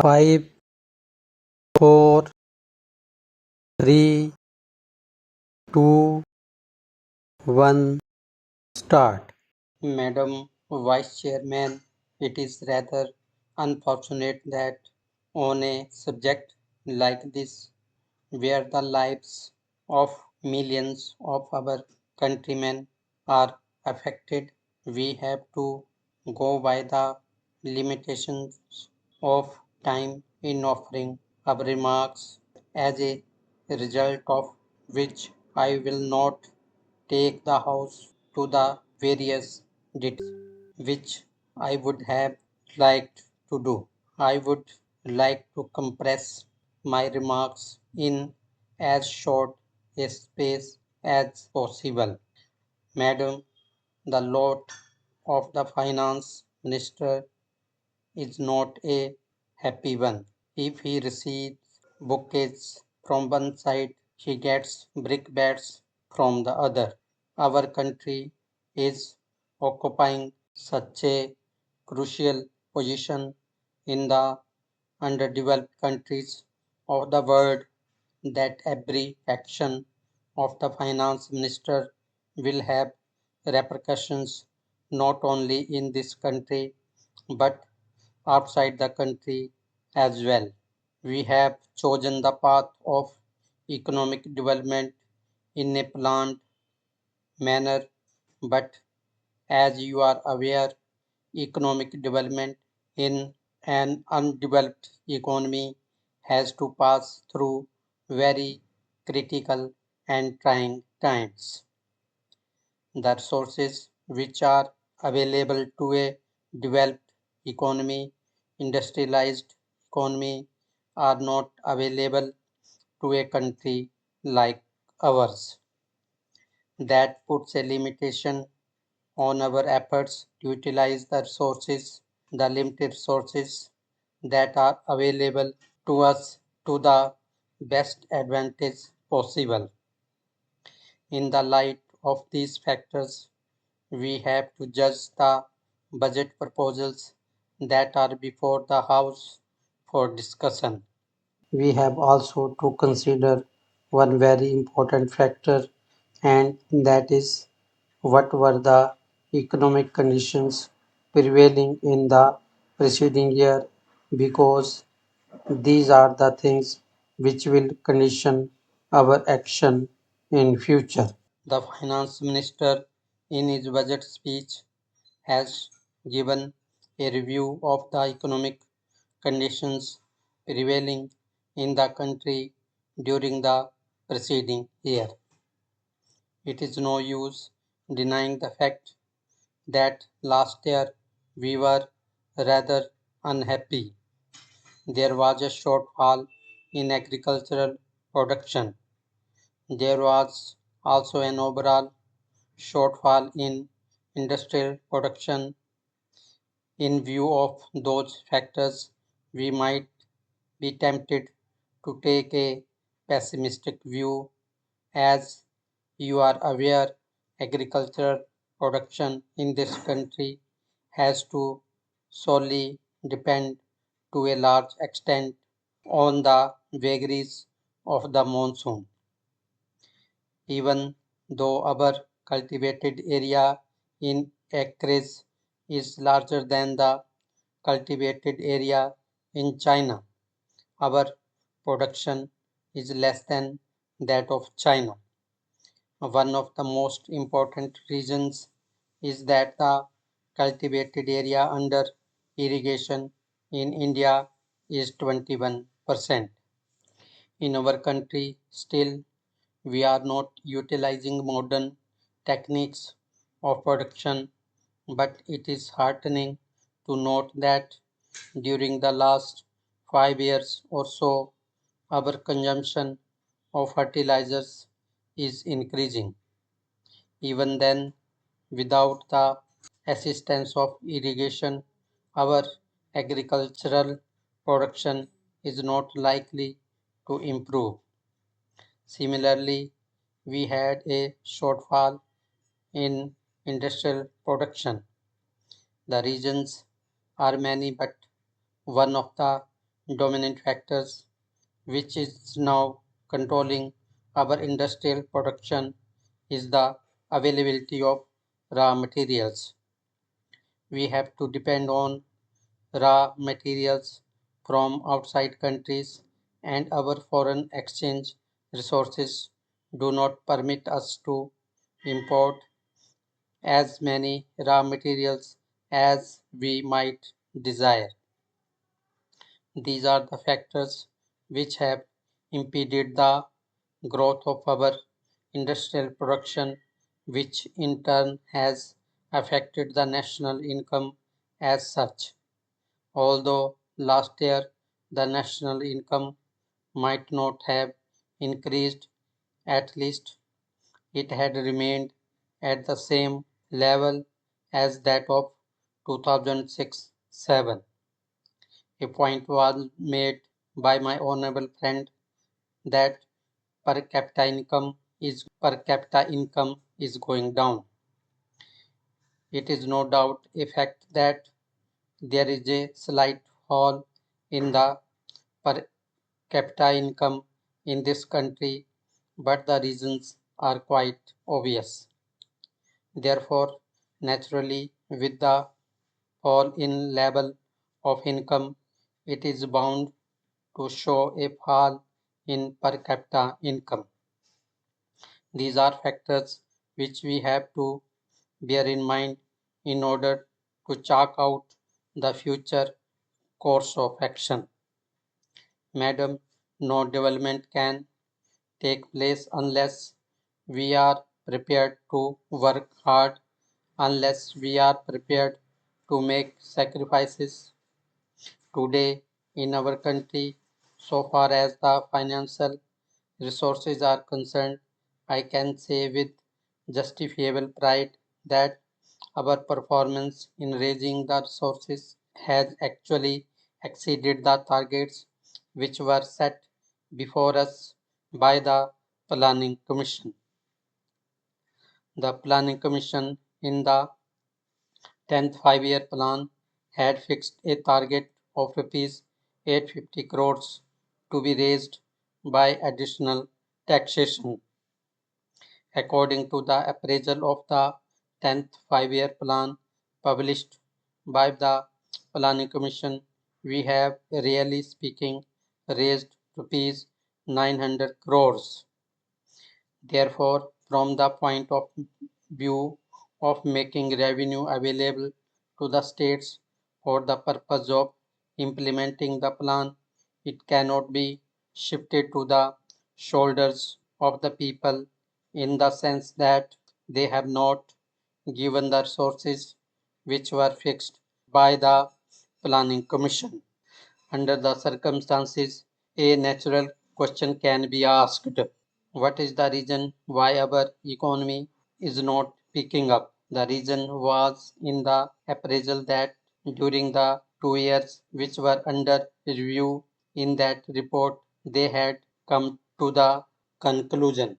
5, 4, 3, 2, 1, start. Madam Vice Chairman, it is rather unfortunate that on a subject like this, where the lives of millions of our countrymen are affected, we have to go by the limitations of time in offering our remarks, as a result of which I will not take the House to the various details which I would have liked to do. I would like to compress my remarks in as short a space as possible. Madam, the lot of the Finance Minister is not a happy one. If he receives bouquets from one side, he gets brickbats from the other. Our country is occupying such a crucial position in the underdeveloped countries of the world that every action of the finance minister will have repercussions not only in this country but outside the country as well. We have chosen the path of economic development in a planned manner, but as you are aware, economic development in an undeveloped economy has to pass through very critical and trying times. The resources which are available to a developed economy, industrialized economy, are not available to a country like ours. That puts a limitation on our efforts to utilize the limited resources that are available to us to the best advantage possible. In the light of these factors, we have to judge the budget proposals that are before the House for discussion. We have also to consider one very important factor, and that is what were the economic conditions prevailing in the preceding year, because these are the things which will condition our action in future. The finance minister in his budget speech has given a review of the economic conditions prevailing in the country during the preceding year. It is no use denying the fact that last year we were rather unhappy. There was a shortfall in agricultural production. There was also an overall shortfall in industrial production. In view of those factors, we might be tempted to take a pessimistic view. As you are aware, agricultural production in this country has to solely depend to a large extent on the vagaries of the monsoon. Even though our cultivated area in acres is larger than the cultivated area in China, our production is less than that of China. One of the most important reasons is that the cultivated area under irrigation in India is 21%. In our country, still, we are not utilizing modern techniques of production, but it is heartening to note that during the last 5 years or so, our consumption of fertilizers is increasing. Even then, without the assistance of irrigation, our agricultural production is not likely to improve. Similarly, we had a shortfall in industrial production. The reasons are many, but one of the dominant factors which is now controlling our industrial production is the availability of raw materials. We have to depend on raw materials from outside countries, and our foreign exchange resources do not permit us to import as many raw materials as we might desire. These are the factors which have impeded the growth of our industrial production, which in turn has affected the national income as such. Although last year the national income might not have increased, at least it had remained at the same level as that of 2006-7. A point was made by my honorable friend that per capita income is going down. It is no doubt a fact that there is a slight fall in the per capita income in this country, but the reasons are quite obvious. Therefore, naturally, with the fall in level of income, it is bound to show a fall in per capita income. These are factors which we have to bear in mind in order to chalk out the future course of action. Madam, no development can take place unless we are prepared to work hard, unless we are prepared to make sacrifices. Today, in our country, so far as the financial resources are concerned, I can say with justifiable pride that our performance in raising the resources has actually exceeded the targets which were set before us by the Planning Commission. The Planning Commission in the 10th five-year plan had fixed a target of rupees 850 crores to be raised by additional taxation. According to the appraisal of the 10th five-year plan published by the Planning Commission, we have, really speaking, raised rupees 900 crores. Therefore, from the point of view of making revenue available to the states for the purpose of implementing the plan, it cannot be shifted to the shoulders of the people in the sense that they have not given the resources which were fixed by the Planning Commission. Under the circumstances, a natural question can be asked: what is the reason why our economy is not picking up? The reason was in the appraisal that during the 2 years which were under review in that report, they had come to the conclusion